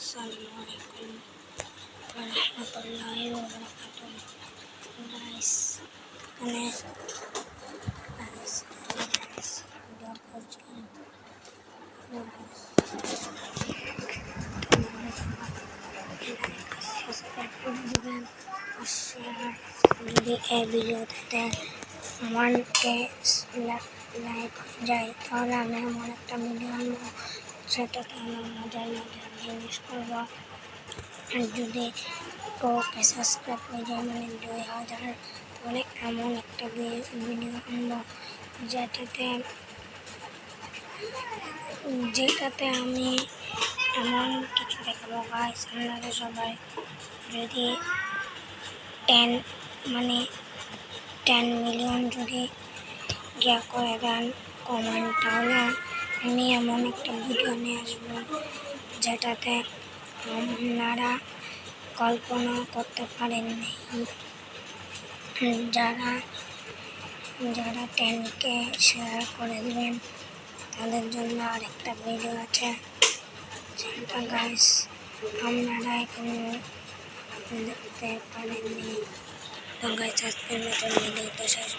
Assalamualaikum warahmatullahi wabarakatuh. Guys, ini guys video kerjaan subscribe করে দিবেন আর share যদি এই ভিডিওতে 1K লাইক যায় তাহলে আমি এমন একটা ভিডিও আনবো সেটাতে আমার মজার জিনিস করবো। আর যদি 2K সাবস্ক্রাইব হয়ে যায় মানে 2000 তাহলে এমন একটা ভিডিও আনবো যেটাতে আমি এমন কিছু দেখাবো গাইস। আপনারা সবাই যদি 10 মিলিয়ন যদি করে দেন কমেন্ট তাহলে আমি এমন একটা ভিডিও নিয়ে আসবো যেটাতে আপনারা কল্পনা করতে পারেননি। যারা 10K শেয়ার করে দেবেন তাদের জন্য আরেকটা ভিডিও আছে যেটা গাইস আপনারা এখনো দেখতে পারেননি। তো গাইস আজকের মতো ভিডিওটা শেষ।